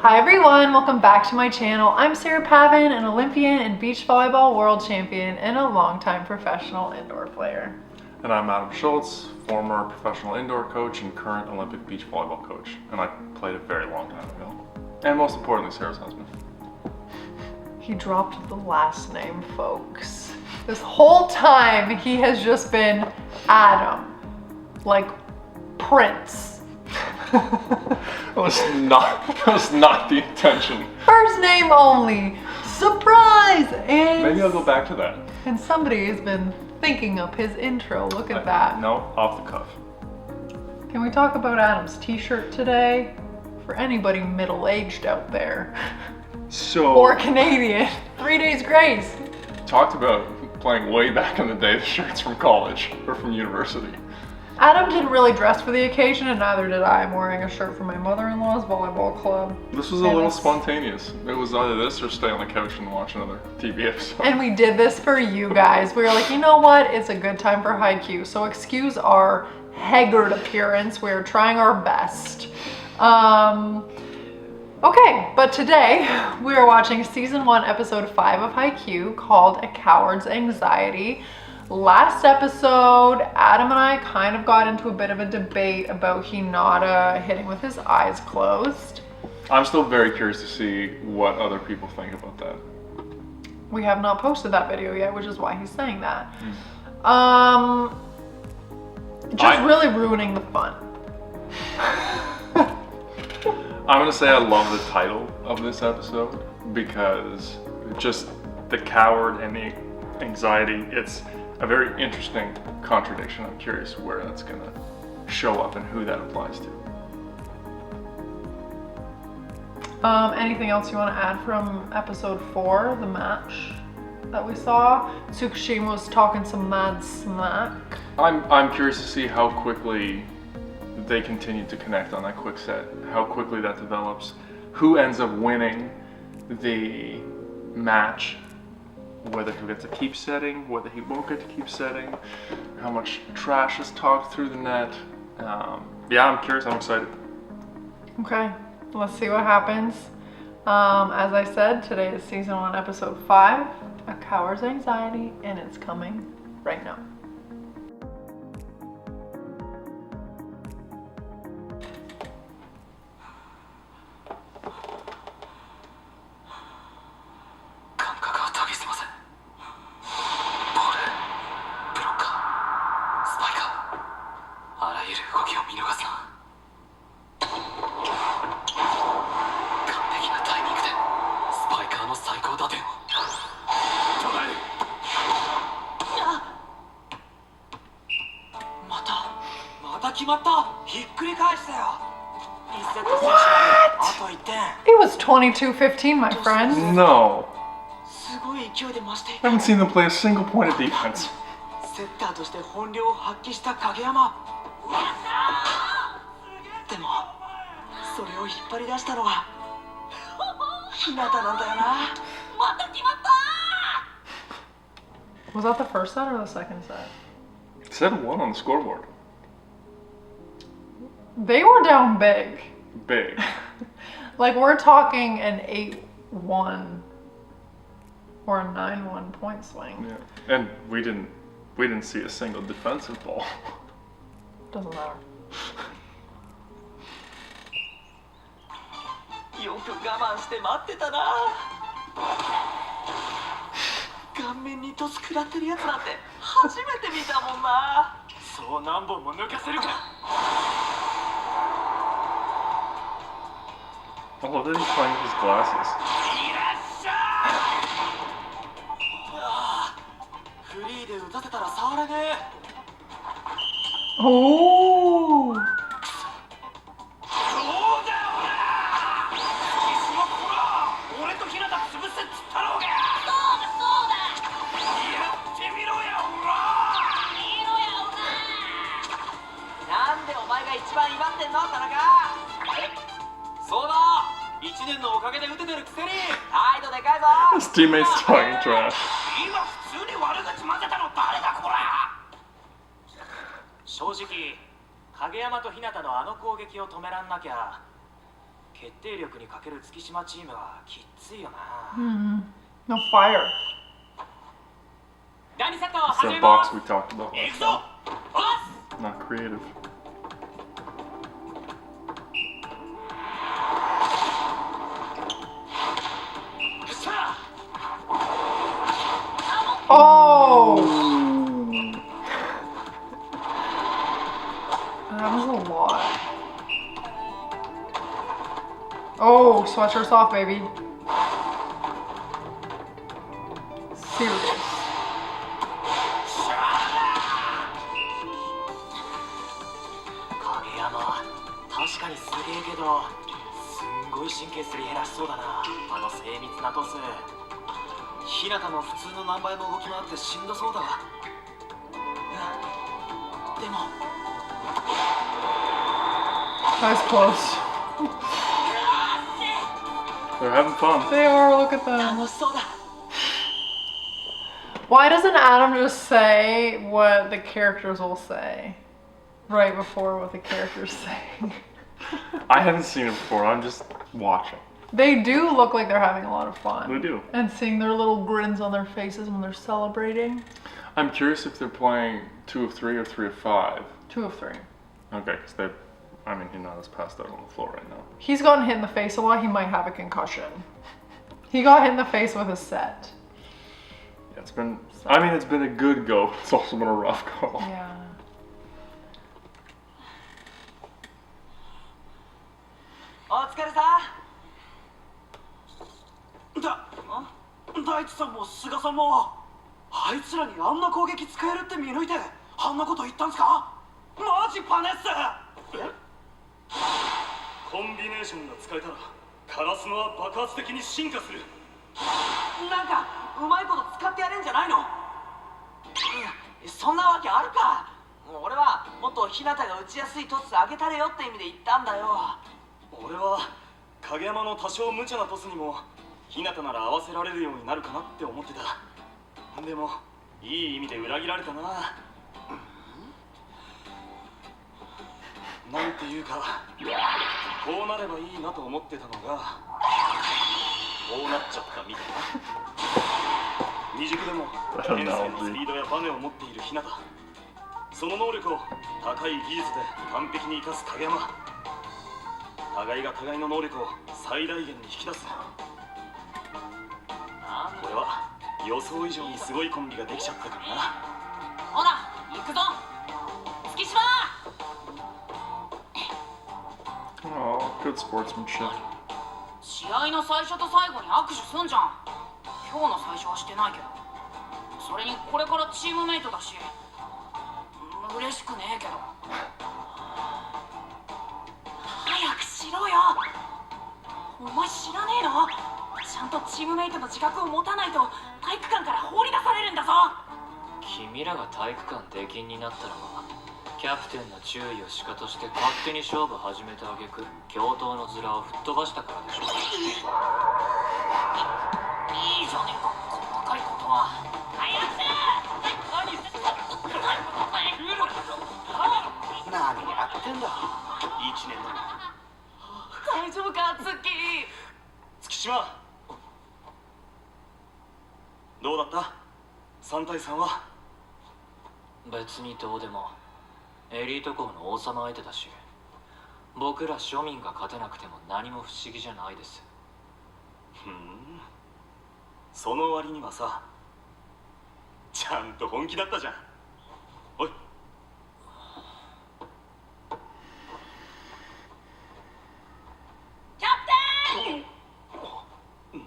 Hi everyone, welcome back to my channel. I'm Sarah Pavan, an Olympian and beach volleyball world champion and a longtime professional indoor player. And I'm Adam Schultz, former professional indoor coach and current Olympic beach volleyball coach. And I played a very long time ago. And most importantly, Sarah's husband. He dropped the last name, folks. This whole time he has just been Adam, like Prince. That was not the intention. First name only. Surprise! And maybe I'll go back to that. And somebody has been thinking up his intro. Look at that. No, off the cuff. Can we talk about Adam's t-shirt today? For anybody middle-aged out there. Or Canadian. 3 days grace. Talked about playing way back in the day, the shirts from college or from university. Adam didn't really dress for the occasion, and neither did I. I'm wearing a shirt from my mother-in-law's volleyball club. This was a little spontaneous. It was either this or stay on the couch and watch another TV episode. And we did this for you guys. We were like, you know what? It's a good time for Haikyu. So excuse our haggard appearance. We're trying our best. Okay, but today we are watching season 1, episode 5 of Haikyu called A Coward's Anxiety. Last episode, Adam and I kind of got into a bit of a debate about Hinata hitting with his eyes closed. I'm still very curious to see what other people think about that. We have not posted that video yet, which is why he's saying that. Really ruining the fun. I'm gonna say I love the title of this episode because just the coward and the anxiety, it's a very interesting contradiction. I'm curious where that's gonna show up and who that applies to. Anything else you want to add from episode 4, the match that we saw? Tsukushima was talking some mad smack. I'm curious to see how quickly they continue to connect on that quick set, how quickly that develops, who ends up winning the match, whether he'll get to keep setting, whether he won't get to keep setting, how much trash is talked through the net. Yeah, I'm curious, I'm excited. Okay, let's see what happens. As I said, today is season 1, episode 5, A Coward's Anxiety, and it's coming right now. It was 22-15, my friend. No. I haven't seen them play a single point of defense. Was that the first set or the second set? It said 1 on the scoreboard. They were down big. Big. Like we're talking an 8-1 or a 9-1 point swing. Yeah. And we didn't see a single defensive ball. Doesn't matter. I love that he's playing with his glasses. Oh! His teammates talking trash. 正直、影山と日向のあの攻撃を止めらんなきゃ決定力にかける月島チームはきついよな。No fire. It's that box we talked about. Not creative. Oh! That was a lot. Oh, sweatshirts off, baby. Serious. 影山、確かにすげえけど、すんごい神経すり減らしそうだな。あの精密なトス。日向の普通の何倍も動き回ってしんどそうだわ。でも。That was close. They're having fun. They are, look at them. Why doesn't Adam just say what the characters will say right before what the characters say? I haven't seen it before, I'm just watching. They do look like they're having a lot of fun. They do. And seeing their little grins on their faces when they're celebrating. I'm curious if they're playing 2 of 3 or 3 of 5. 2 of 3. Okay, because they, I mean, Hinata's passed out on the floor right now. He's gotten hit in the face a lot, he might have a concussion. He got hit in the face with a set. Yeah, it's been, I mean, it's been a good go, it's also been a rough go. Yeah. Daichi さんも菅さんもあいつらにあんな攻撃使えるって見抜いてあんなこと言ったんすか？マジパネッス。コンビネーションが使えたらカラスノは爆発的に進化する。なんかうまいこと使ってやれんじゃないの？そんなわけあるか。俺はもっと日向が打ちやすいトス上げたれよって意味で言ったんだよ。俺は影山の多少無茶なトスにも日向なら合わせられるようになるかなって思ってた。でもいい意味で裏切られたな。なんていうかこうなればいいなと思ってたのがこうなっちゃったみたいな。未熟でも天性のスピードやバネを持っている日向、その能力を高い技術で完璧に生かす影山。互いが互いの能力を最大限に引き出す。これは予想以上にすごいコンビができちゃったからな。ほら行くぞ月島。Oh, good sportsmanship. 試合の最初と最後に握手すんじゃん。今日の最初はしてないけど、それにこれからチームメイトだし嬉しくねえけど。早くしろよ。お前知らねえの？ちゃんとチームメイトの自覚を持たないと体育館から放り出されるんだぞ。君らが体育館出禁になったのはキャプテンの注意をしかとして勝手に勝負始めた挙句教頭の面を吹っ飛ばしたからでしょ。いいじゃねえか細かいことは。早くせ何してんだ。何やってんだ。1年だ。大丈夫か月島。どうだった3対3は。別にどうでもエリート校の王様相手だし、僕ら庶民が勝てなくても何も不思議じゃないです。その割にはさ、ちゃんと本気だったじゃん。おいキャプテン。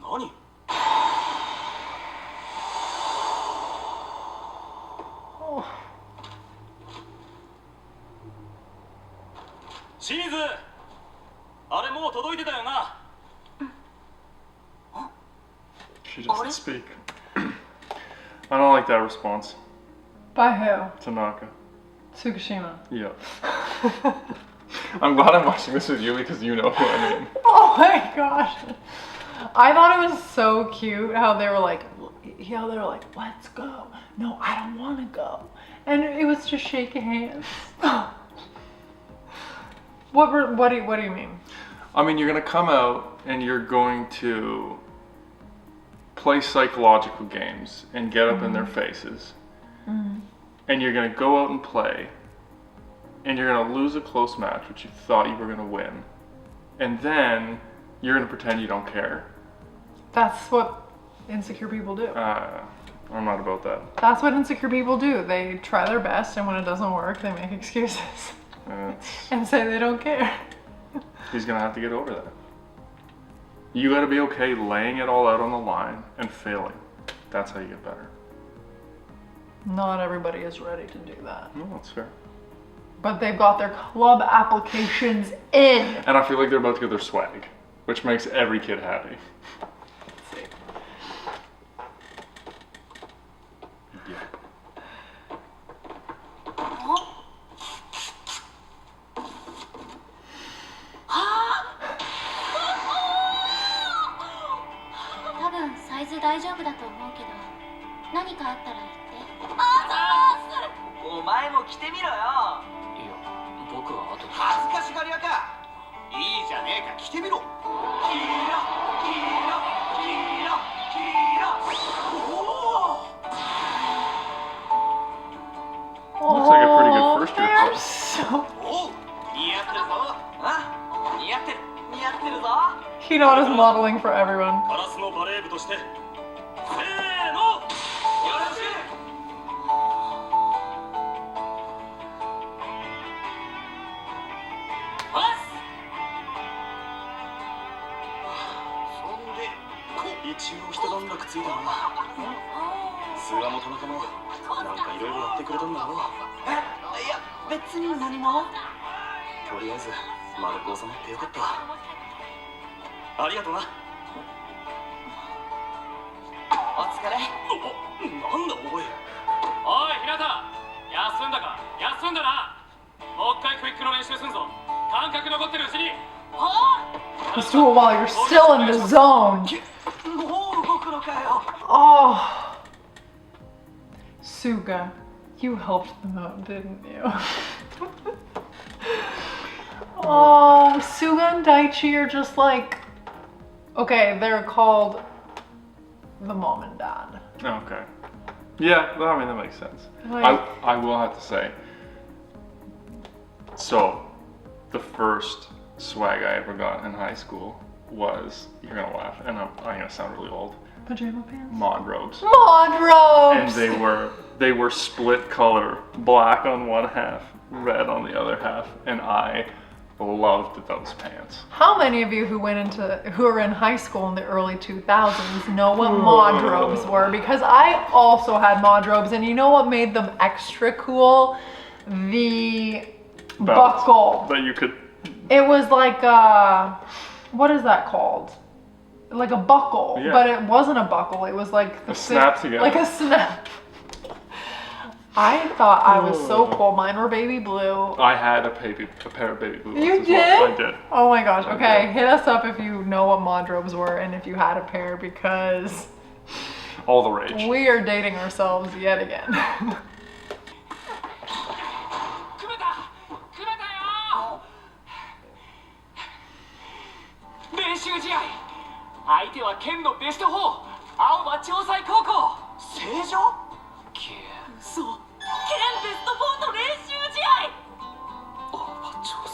何？清水、あれもう届いてたよな。She doesn't speak. I don't like that response. By who? Tanaka. Tsukishima. Yeah. I'm glad I'm watching this with you because you know who I mean. Oh my gosh. I thought it was so cute how they were like, let's go. No, I don't want to go. And it was just shaking hands. What do you mean? I mean, you're going to come out and you're going to play psychological games and get up in their faces. And you're going to go out and play. And you're going to lose a close match, which you thought you were going to win. And then you're going to pretend you don't care. That's what insecure people do. I'm not about that. That's what insecure people do. They try their best, and when it doesn't work, they make excuses and say they don't care. He's gonna have to get over that. You gotta be okay laying it all out on the line and failing. That's how you get better. Not everybody is ready to do that. No, that's fair. But they've got their club applications in. And I feel like they're about to get their swag, which makes every kid happy. Looks like a pretty good first year club. Hinata's modeling for everyone. Just do it while you're still in the zone. Oh, Suga, you helped them out, didn't you? Oh, Suga and Daichi are just like, okay, they're called the mom and dad. Okay. Yeah, I mean, that makes sense. Like, I will have to say, so the first swag I ever got in high school was, you're gonna laugh, and I'm gonna sound really old, pajama pants? mod robes. Mod robes! And they were split color, black on one half, red on the other half, and I loved those pants. How many of you who were in high school in the early 2000s know what mod robes were? Because I also had mod robes, and you know what made them extra cool? The buckle. That you could... It was like what is that called? Like a buckle, yeah. But it wasn't a buckle. It was like a snap together. Like a snap. I thought I was so cool. Mine were baby blue. I had a pair of baby blue. You ones did? as well. I did. Oh my gosh. Okay, hit us up if you know what mod robes were and if you had a pair, because all the rage. We are dating ourselves yet again.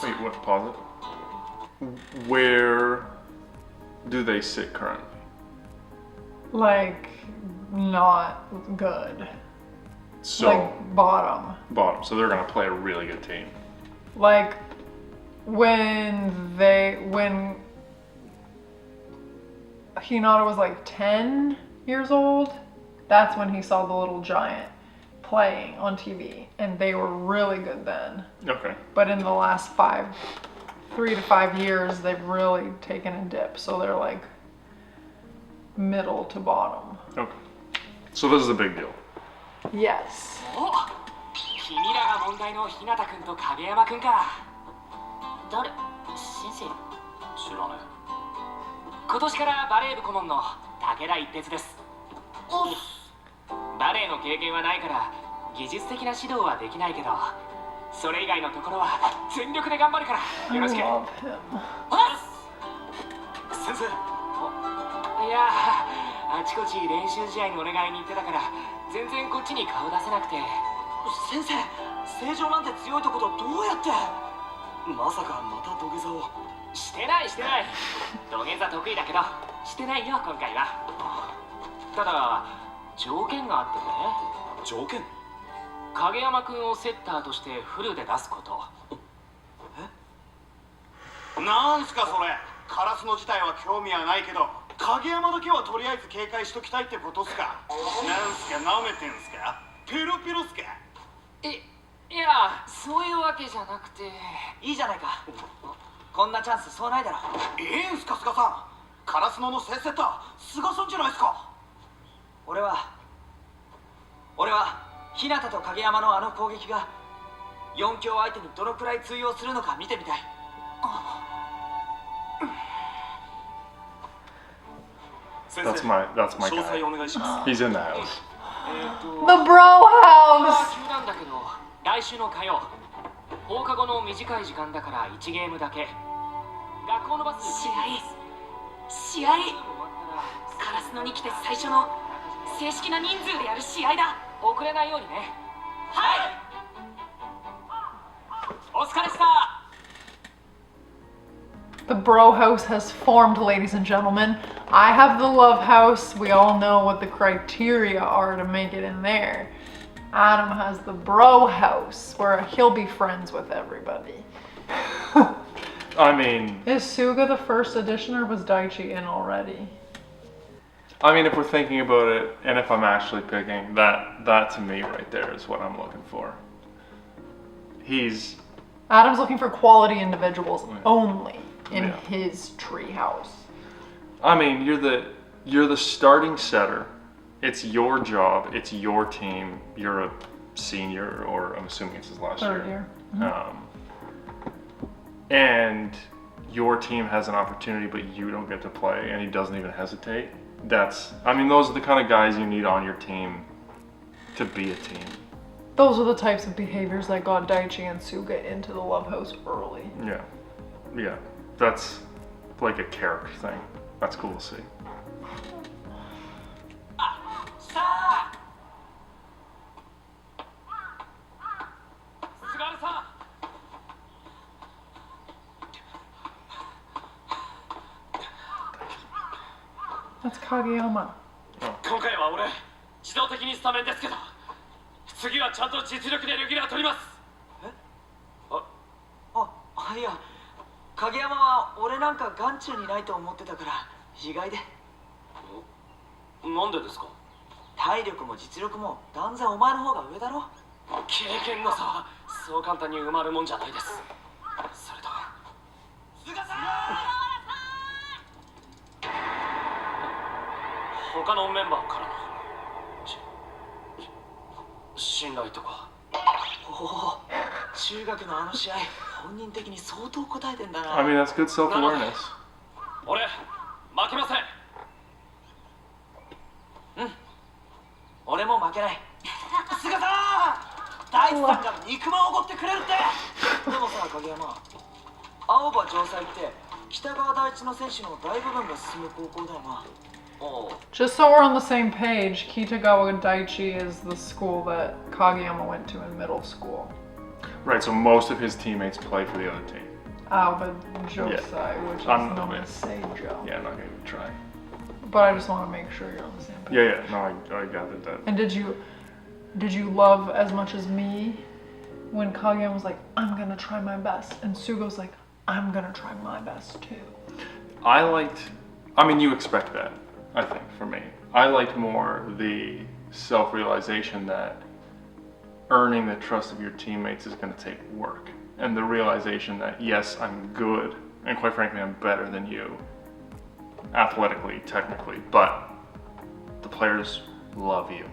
Wait, what? Pause it. Where do they sit currently? Like, not good. So, like, bottom. Bottom. So they're gonna play a really good team. Like, when Hinata was like 10 years old, that's when he saw the little giant playing on TV, and they were really good then. Okay. But in the last 3 to 5 years, they've really taken a dip, so they're like middle to bottom. Okay. So this is a big deal. Yes. 君らが問題の日向君と影山君か。誰？先生？知らねえ。今年からバレー部顧問の武田一徹です。バレーの経験はないから技術的な指導はできないけど、それ以外のところは全力で頑張るからよろしく。先生。いやあちこち練習試合にお願いに行ってたから全然こっちに顔出せなくて。先生、正常なんて強いとことどうやって。まさかまた土下座を。してないしてない。土下座得意だけどしてないよ今回は。ただ条件があってね。条件？影山くんをセッターとしてフルで出すこと。なんすかそれ。カラスの自体は興味はないけど影山だけはとりあえず警戒しときたいってことっすか。なんすか舐めてんすか。ペロペロっすか。いやそういうわけじゃなくて。いいじゃないか。こんなチャンスそうないだろ。いいんすかスカさん。カラスノの正セッタースガさんじゃないっすか。俺は日向と影山のあの攻撃が4強相手にどのくらい通用するのか見てみたい。That's my 詳細 guy. お願いします。 He's in the house. The bro house! 急なんだけど来週の火曜放課後の短い時間だから1ゲームだけ。学校のバス試合カラスノに来て最初の正式な人数でやる試合だ。遅れないようにね。はい。お疲れした。 The bro house has formed, ladies and gentlemen. I have the love house. We all know what the criteria are to make it in there. Adam has the bro house, where he'll be friends with everybody. I mean, Is Suga the first edition or was Daichi in already? if we're thinking about it, and if I'm actually picking, that to me right there is what I'm looking for. He's Adam's looking for quality individuals Yeah. only in Yeah. his tree house. you're the starting setter. It's your job. It's your team. You're a senior, or I'm assuming it's his last Third year. And your team has an opportunity, but you don't get to play, and he doesn't even hesitate. Those are the kind of guys you need on your team to be a team. Those are the types of behaviors that got Daichi and Suga into the love house early. Yeah. That's like a character thing. That's cool to see. さあ菅原さん。 That's Kageyama. 今回は俺自動的にスタメンですけど次はちゃんと実力でレギュラー取ります。いや影山は俺なんか眼中にないと思ってたから意外で。なんでですか。体力も実力も断然お前の方が上だろ。経験の差はそう簡単に埋まるもんじゃないです。それと菅さん。他のメンバーからの信頼とか。おお、中学のあの試合本人的に相当答えてんだな。 That's good self-awareness. 俺負けません。俺も負けない。菅さん。大地さんが肉まんをおごってくれるって。でもさ影山、青葉城西って北川大地の選手の大部分が進む高校だよな。 Just so we're on the same page, Kitagawa Daiichi is the school that Kageyama went to in middle school. Right, so most of his teammates play for the other team. Aoba Josai, which is I'm- known as Seijo. Yeah, I'm not gonna even try. But I just want to make sure you're on the same page. Yeah, no, I gathered that. And did you love as much as me when Kageyama was like, I'm gonna try my best, and Sugo's like, I'm gonna try my best too. You expect that, I think, for me. I liked more the self-realization that earning the trust of your teammates is going to take work. And the realization that, yes, I'm good, and quite frankly, I'm better than you, athletically, technically, but the players love you.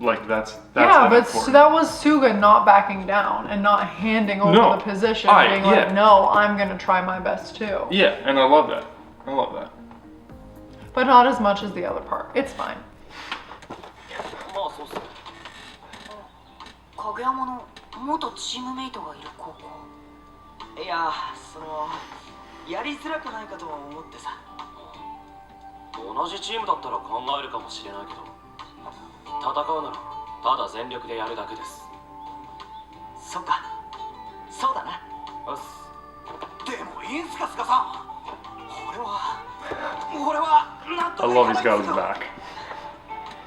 Like, that's Yeah, but important. that was Suga not backing down and not handing over No, the position, being like, yeah. no, I'm gonna try my best too. Yeah, and I love that. I love that. But not as much as the other part. It's fine. まあそうっすね。影山の元チームメイトがいる高校。いややりづらくないかとは思ってさ。同じチームだったら考えるかもしれないけど、戦うならただ全力でやるだけです。そっか、そうだな。うっす。でもいいんすか、スカさん。俺はなんと I か love he's got his back.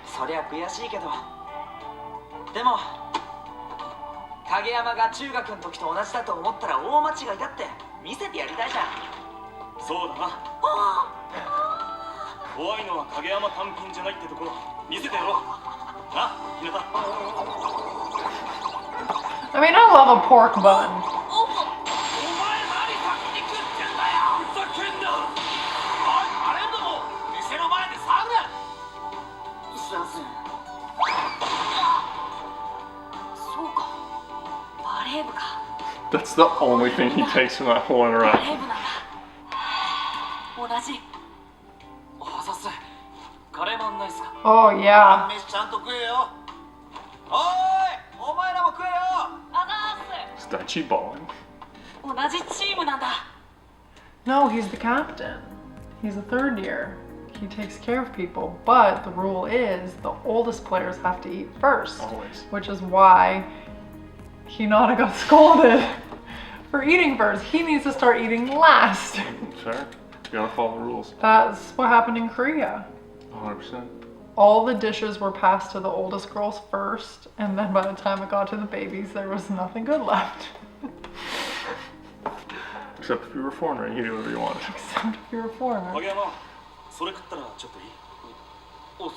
そりゃ悔しいけど、でも影山が中学の時と同じだと思ったら大間違いだって見せてやりたいじゃん。そうだな。怖いのは影山単品じゃないってところ見せてやろうな、ひなた。I mean, I love a pork bun. そうか、バレー部か。 That's the only thing he takes from that whole バレ interaction. ー部なんだ。同じ。あざっす。カレーマンないっすか？ Oh, yeah. 飯ちゃんと食えよ。おーい、お前らも食えよ。あざー Is Daichi balling? す。同じチームなんだ。 No, he's the captain. He's a third year. He takes care of people, but the rule is the oldest players have to eat first, Always. which is why Hinata got scolded for eating first. He needs to start eating last. Fair. You gotta follow the rules. That's what happened in Korea. 100%. All the dishes were passed to the oldest girls first, and then by the time it got to the babies, there was nothing good left. Except if you were a foreigner, you could do whatever you wanted. Except if you're a foreigner. 影山、それ食ったらちょっといい？おっす。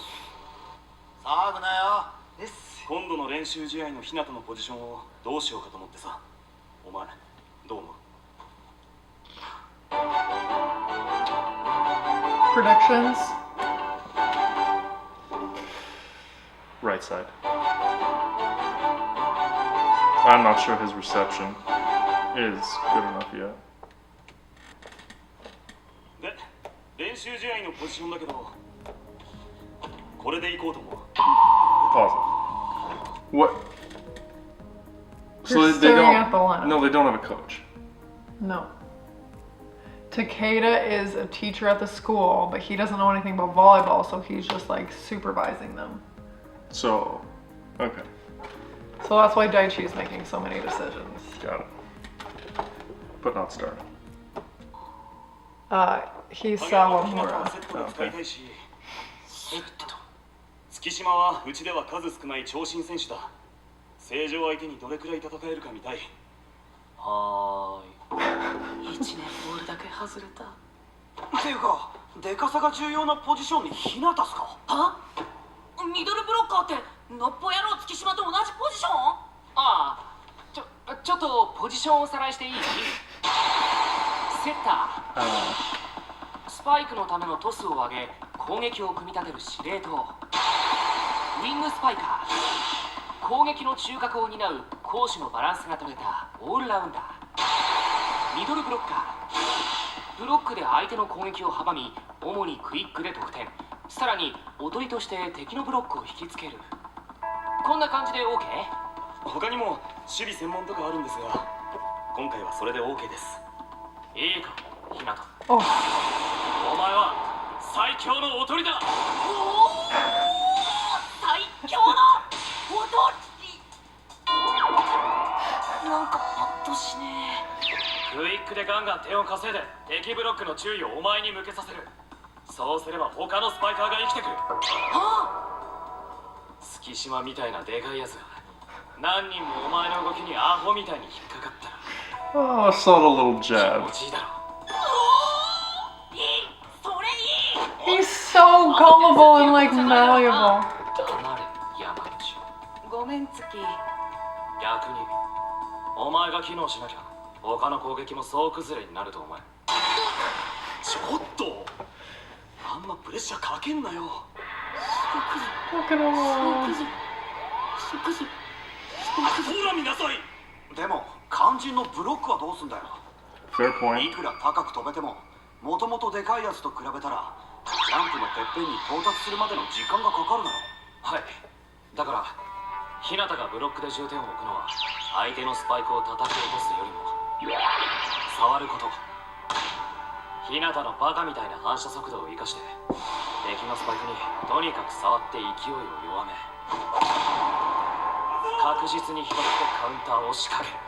騒ぐなよ。です。今度の練習試合の日向のポジションをどうしようかと思ってさ。お前どう思う？ Predictions? Right side. I'm not sure his reception is good enough yet. で、練習試合のポジションだけど、これでいこうと思う。 Pause it. What? You're staring at the lineup. No, they don't have a coach. No. Takeda is a teacher at the school, but he doesn't know anything about volleyball, so he's just like supervising them. So, okay, So that's why Daichi is making so many decisions. got it. But not starting. He's 影山と日向は Sawamura. セットで使いたいし、月島はうちでは数少ない長身選手だ。正常相手にどれくらい戦えるか見たい。はーい。 1年ボールだけ外れた。っていうか、でかさが重要なポジションに日向っすか。は？ミドルブロッカーってのっぽ野郎月島と同じポジション？ああ、ちょっとポジションをおさらいしていい？セッター、スパイクのためのトスを上げ攻撃を組み立てる司令塔、ウィングスパイカー、攻撃の中核を担う攻守のバランスが取れたオールラウンダー、ミドルブロッカー、ブロックで相手の攻撃を阻み主にクイックで得点、さらにおとりとして敵のブロックを引きつける。こんな感じで OK？ 他にも守備専門とかあるんですが、今回はそれで OK です。いいか、ひなた。 Oh, お前は最強のおとりだ。おお、最強のおとり。なんかパッとしねクイックでガンガン点を稼いで敵ブロックの注意をお前に向けさせる。そうすれば他のスパイカーが生きてくる。月島みたいなでかいやつが何人もお前の動きにアホみたいに引っかかったら Oh, a subtle little 気 jab. 持ちいいだろ。え。いい、それいい。 he's so gullible and like malleable. 黙れ山口。ごめん月。逆にお前が機能しなきゃ他の攻撃も総崩れになると思え。ちょっとあんまプレッシャーかけんなよ。 Look at him. ほら見なさい。でも肝心のブロックはどうすんだよ。 Fair い point. くら高く飛べても、もともとでかいやつと比べたらジャンプのてっぺんに到達するまでの時間がかかるだろ。はい。だから日向がブロックで重点を置くのは相手のスパイクを叩き落とすよりも触ること。日向のバカみたいな反射速度を生かして敵のスパイクにとにかく触って勢いを弱め確実に拾ってカウンターを仕掛ける。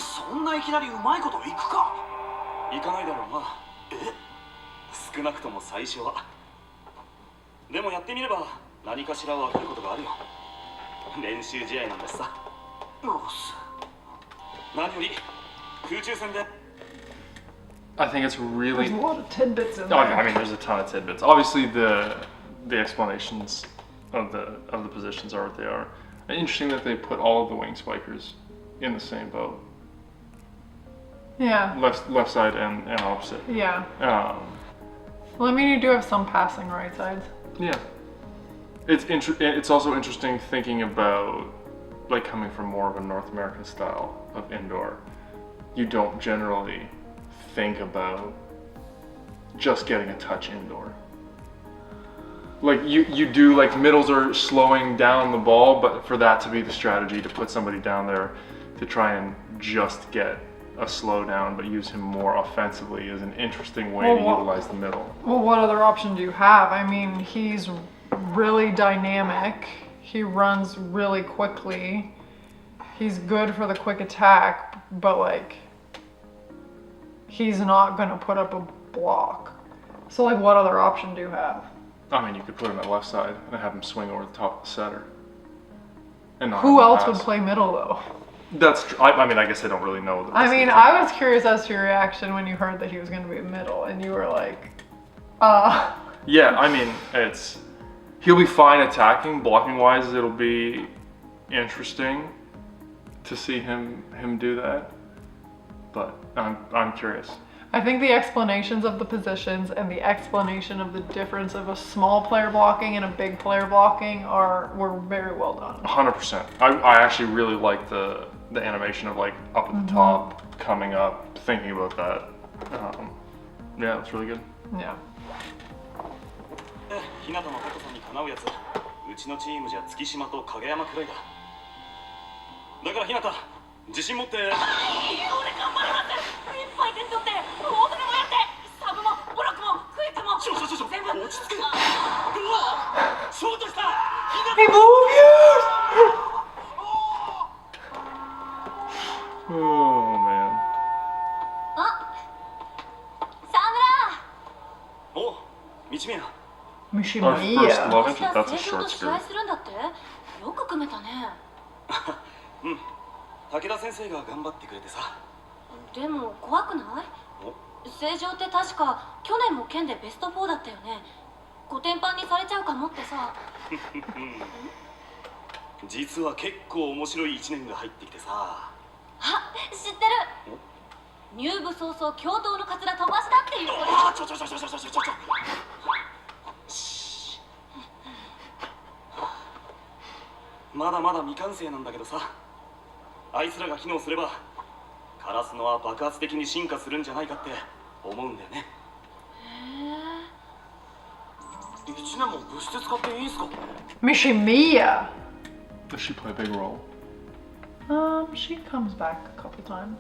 そんないきなりうまいこといくか。いかないだろうな。少なくとも最初は。でもやってみれば何かしら分かることがあるよ。練習試合なんですさ。何より空中戦で I think it's really. There's a lot of tidbits in Oh, there. I mean, there's a ton of tidbits. Obviously, the explanations of the positions are what they are. And interesting that they put all of the wing spikers in the same boat. Yeah. Left side and opposite. Yeah. Well, I mean, you do have some passing right sides. Yeah. It's also interesting thinking about like coming from more of a North American style of indoor. You don't generally think about just getting a touch indoor. Like you do, like middles are slowing down the ball, but for that to be the strategy to put somebody down there to try and just get a slowdown but use him more offensively is an interesting way to utilize the middle. Well, what other option do you have? I mean, he's really dynamic. He runs really quickly. He's good for the quick attack, but like he's not gonna put up a block. So like what other option do you have? I mean, you could put him at left side and have him swing over the top of the setter. And not Who have him else pass. would play middle though? That's true. I mean, I guess I don't really know. The rest I of the mean, team. I was curious as to your reaction when you heard that he was gonna be middle and you were like, Yeah, I mean, he'll be fine attacking. Blocking wise, it'll be interesting to see him do that. But I'm curious. I think the explanations of the positions and the explanation of the difference of a small player blocking and a big player blocking were very well done. 100%. I actually really like the animation of like up at the top, coming up, thinking about that. Yeah, it's really good. Yeah. 日向の高さにかなうやつ、うちのチームじゃ月島と影山くらいだ。だから日向、自信持って。俺頑張ります。いっぱい点取って大トリもやってサブもブロックもクイックも全部落ち着け。うわ、ショートした。 He moved! Oh man. あ、沢村。お、道宮。 Our first Mishimiya. love interest. That's a 成長 short と試合 skirt. するんだって。よく組めたね。うん。武田先生が頑張ってくれてさ。でも怖くない？成長って確か去年も県でベスト4だったよね。コテンパンにされちゃうかもってさ。実は結構面白い1年が入ってきてさ。あ、知ってる。入部早々教頭のカツラ飛ばしたっていう。ああ、ちょ。まだまだ未完成なんだけどさ。あいつらが機能すればカラスノは爆発的に進化するんじゃないかって思うんだよね。へえ。1年も部室使っていいんすか？ Mishimiya. Does she play a big role? She comes back a couple times.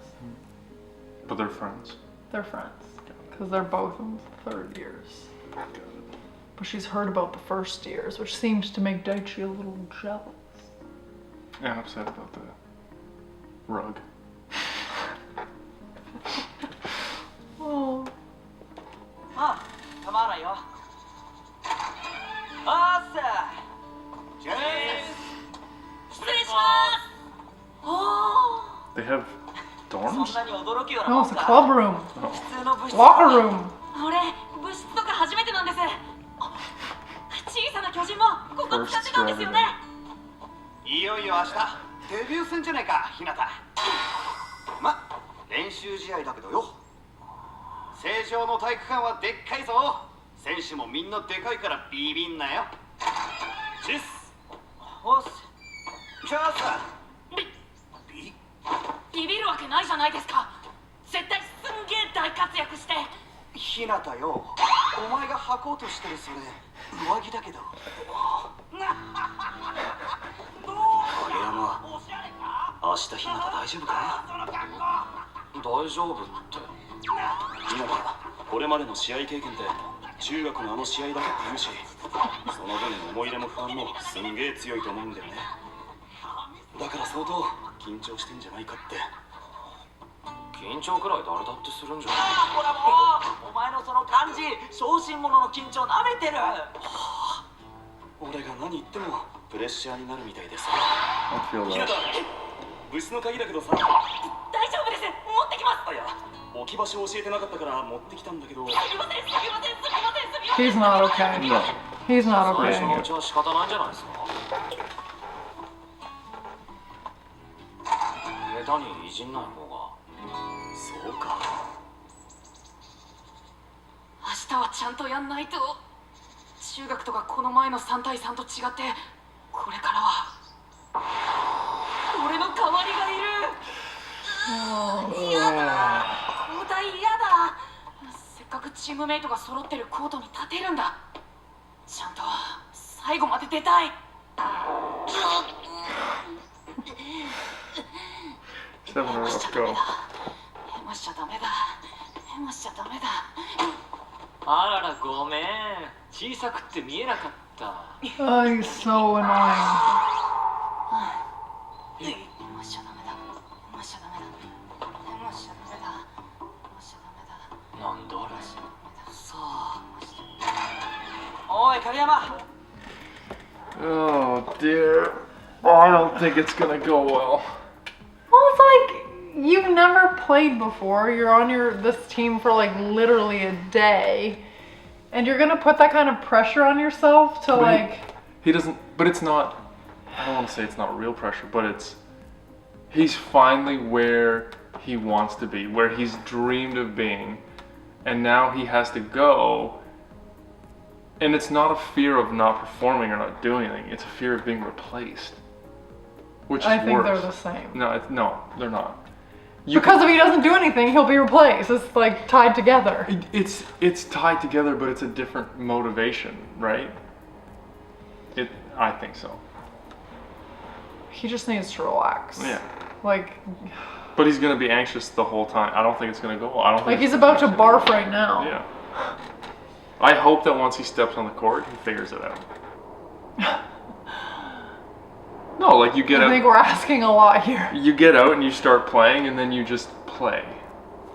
But they're friends. They're friends because they're both in third years. But she's heard about the first years, which seems to make Daichi a little jealous. And upset about the rug. Oh. ああ、構わないよ。あっさ。ジェース。失礼します。おお。 They have そ dorms? んなに驚くような No, も it's ん a か。 club room. 普通の部室。 Locker room. 俺部室とか初めてなんです。小さな巨人もここ使ってたんですよね。いよいよ明日デビュー戦じゃないか、日向。ま、練習試合だけどよ。成城の体育館はでっかいぞ。選手もみんなでかいからビビんなよ。チェス。おっす。じゃあさ。ビビるわけないじゃないですか。絶対すんげえ大活躍して。日向よ、お前が履こうとしてるそれ上着だけど。影山、明日日向大丈夫か？大丈夫って。日向、これまでの試合経験って中学のあの試合だけって言うし、その分思い入れも不安もすんげえ強いと思うんだよね。だから相当緊張してんじゃないかって。緊張くらい誰だってするんじゃない？ほらもうお前のその感じ、小心者の緊張なめてる。俺が何言ってもプレッシャーになるみたいでさ。 I feel ひな that. た、部室の鍵だけどさ。大丈夫です、持ってきます。あ、いや、置き場所教えてなかったから持ってきたんだけど。すみません、すみません、すみません、すみません。 He's not okay. No. He's not 最初の okay. うちは仕方ないんじゃないですか。下手にいじんない方が。そうか。明日はちゃんとやんないと。中学とかこの前の3対3と違って、これからは俺の代わりがいる。嫌だ、交代嫌だ。せっかくチームメイトが揃ってるコートに立てるんだ。ちゃんと最後まで出たい。 7 in a row, let's go. ヘマしちゃダメだ。ヘマしちゃダメだ。あらら、ごめん。小さくって見えなかった。 Oh, he's so annoying. ヘマしちゃダメだ。ヘマしちゃダメだ。ヘマしちゃダメだ。ヘマしちゃダメだ。なんだあれ。さあ。おい影山、 Oh dear. Oh, I don't think it's gonna go well. Well, it's like you've never played before. You're on this team for like literally a day, and you're gonna put that kind of pressure on yourself to But like. he doesn't, but it's not, I don't want to say it's not real pressure, but he's finally where he wants to be, where he's dreamed of being, and now he has to go. And it's not a fear of not performing or not doing anything, it's a fear of being replaced. Which is I think worse. they're the same. No, they're not. Because if he doesn't do anything, he'll be replaced. It's like tied together. It's tied together, but it's a different motivation, right? I think so. He just needs to relax. Yeah. Like But he's gonna be anxious the whole time. I don't think it's gonna go well. I don't think he's it's about to gonna go barf well. right now. Yeah. I hope that once he steps on the court, he figures it out. No, like you get I out. think we're asking a lot here. You get out and you start playing, and then you just play.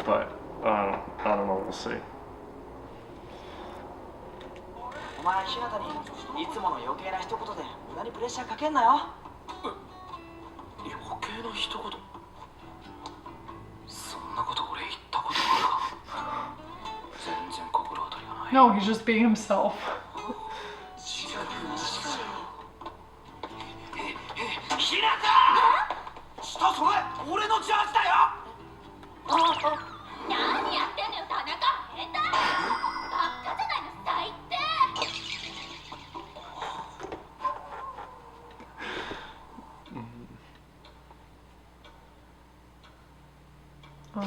But I don't know. We'll see. お前日向にいつもの余計な一言で無駄にプレッシャーかけんなよ。余計な一言。そんなこと俺言ったことあるか。全然心当たりがない。 No, he's just being himself. ひなた！下それ俺のジャージだよ。何やってんのよ田中。変態。ばっかじゃないの最低。 Oh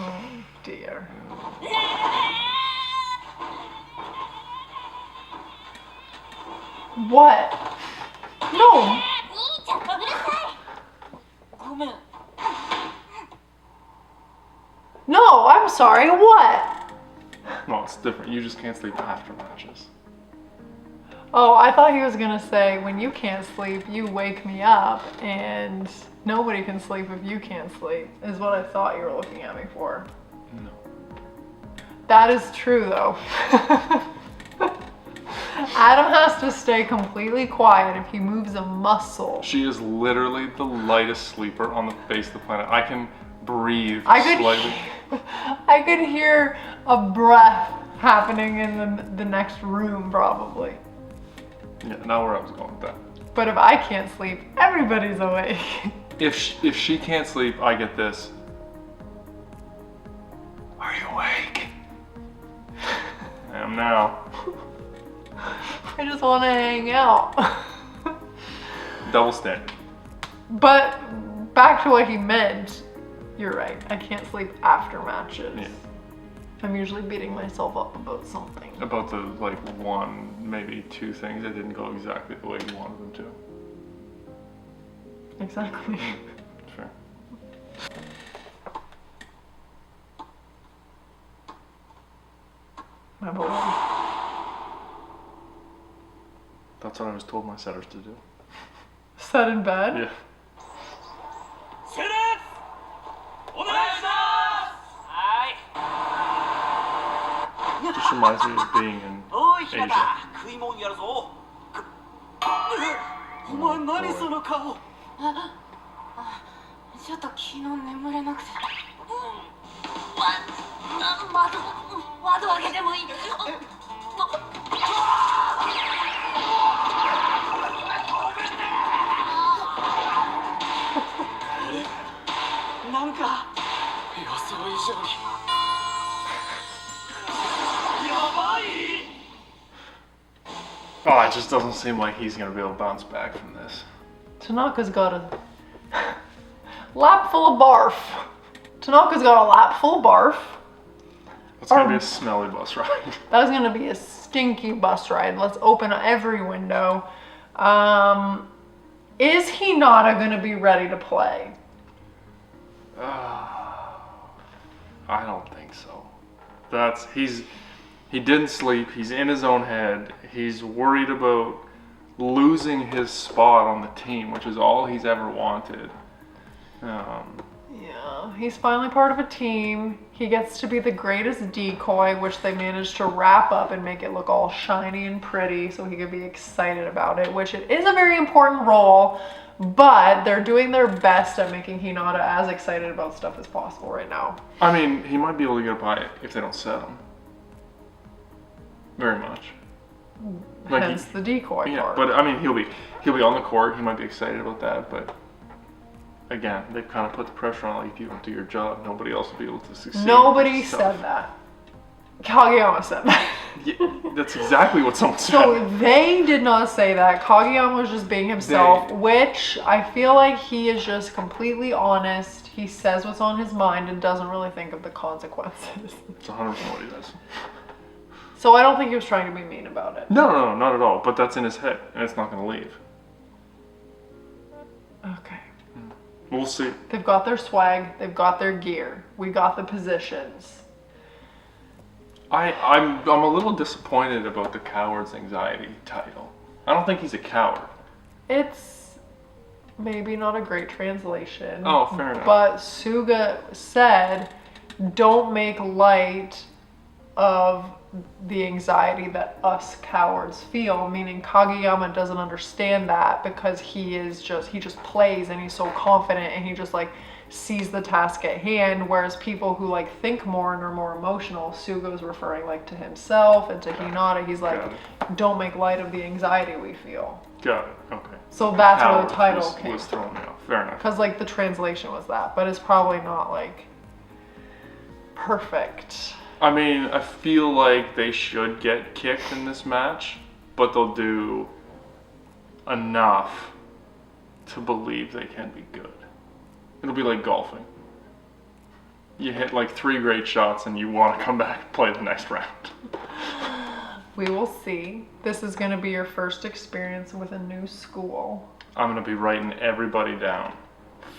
dear. What? No. 兄ちゃんうるさい。ごめん。 No, I'm sorry. What? No, it's different. You just can't sleep after matches. Oh, I thought he was gonna say, when you can't sleep, you wake me up, and nobody can sleep if you can't sleep, is what I thought you were looking at me for. No. That is true, though. Adam has to stay completely quiet if he moves a muscle. She is literally the lightest sleeper on the face of the planet. I can breathe slightly. I could hear a breath happening in the next room, probably. Yeah, not where I was going with that. But if I can't sleep, everybody's awake. If she can't sleep, I get this. Are you awake? I am now. I just want to hang out. Double standard. But back to what he meant, you're right. I can't sleep after matches. Yeah. I'm usually beating myself up about something. About the like one, maybe two things that didn't go exactly the way you wanted them to. Exactly. Fair. My boy. That's what I was told my setters to do. Set in bed? Yeah. Just reminds me of being in おいひな Asia. た食いもんやるぞお前何その顔ちょっと昨日眠れなくて窓開けてもいいなんか予想以上にやばい Oh, it just doesn't seem like he's going to be able to bounce back from this. Tanaka's got a lap full of barf. Tanaka's got a lap full of barf. It's going to be a smelly bus ride. That's going to be a stinky bus ride. Let's open every window. Is Hinata going to be ready to play? I don't think so. He didn't sleep. He's in his own head. He's worried about losing his spot on the team, which is all he's ever wanted. Yeah, he's finally part of a team. He gets to be the greatest decoy, which they managed to wrap up and make it look all shiny and pretty so he could be excited about it, which it is a very important role, but they're doing their best at making Hinata as excited about stuff as possible right now. I mean, he might be able to get by it if they don't set him. Very much. Like Hence the decoy Yeah, part. but I mean, he'll be on the court. He might be excited about that, but again, they've kind of put the pressure on, like, if you don't do your job, nobody else will be able to succeed. Nobody So- said that. Kageyama said that. Yeah, that's exactly what someone said. So they did not say that. Kageyama was just being himself, which I feel like he is just completely honest. He says what's on his mind and doesn't really think of the consequences. It's 100% what he does. So I don't think he was trying to be mean about it. No, not at all. But that's in his head, and it's not going to leave. Okay. We'll see. They've got their swag. They've got their gear. We got the positions. I'm a little disappointed about the Coward's Anxiety title. I don't think he's a coward. It's maybe not a great translation. Oh, fair enough. But Suga said, don't make light of the anxiety that us cowards feel, meaning Kageyama doesn't understand that because he just plays and he's so confident and he just like sees the task at hand, whereas people who like think more and are more emotional, Suga's referring like to himself and to Hinata, he's like, don't make light of the anxiety we feel. Got it. Okay. So that's where the Coward title came was from. throwing me off. Fair enough. Because like the translation was that, but it's probably not like perfect. I mean, I feel like they should get kicked in this match, but they'll do enough to believe they can be good. It'll be like golfing. You hit like 3 great shots and you want to come back and play the next round. We will see. This is going to be your first experience with a new school. I'm going to be writing everybody down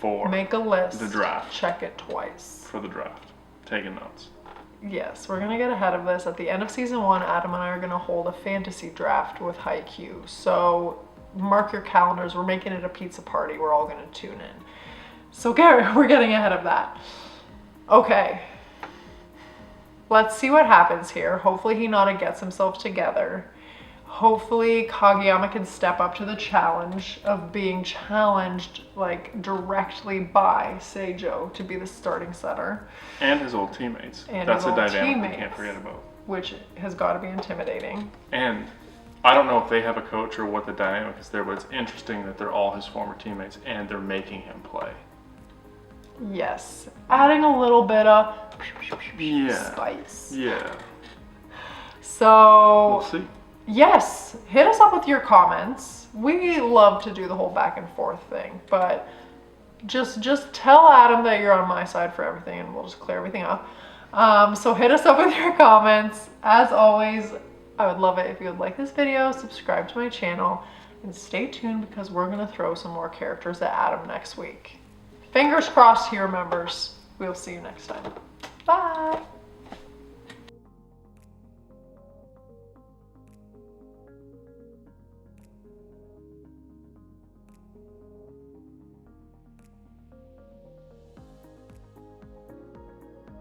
for Make a list. the draft. Check it twice. For the draft. Taking notes. Yes, we're going to get ahead of this. At the end of season 1, Adam and I are going to hold a fantasy draft with Haikyu. So mark your calendars. We're making it a pizza party. We're all going to tune in. So we're getting ahead of that. Okay. Let's see what happens here. Hopefully Hinata gets himself together. Hopefully Kageyama can step up to the challenge of being challenged like directly by Seijo to be the starting setter. And his old teammates. And That's his a old dynamic we teammates. can't forget about. Which has got to be intimidating. And I don't know if they have a coach or what the dynamic is there, but it's interesting that they're all his former teammates and they're making him play. Yes. Adding a little bit of Yeah. spice. Yeah. So, We'll see. yes, hit us up with your comments. We love to do the whole back and forth thing, but just tell Adam that you're on my side for everything and we'll just clear everything up. So hit us up with your comments. As always, I would love it if you would like this video, subscribe to my channel, and stay tuned because we're going to throw some more characters at Adam next week. Fingers crossed he remembers. We'll see you next time. Bye!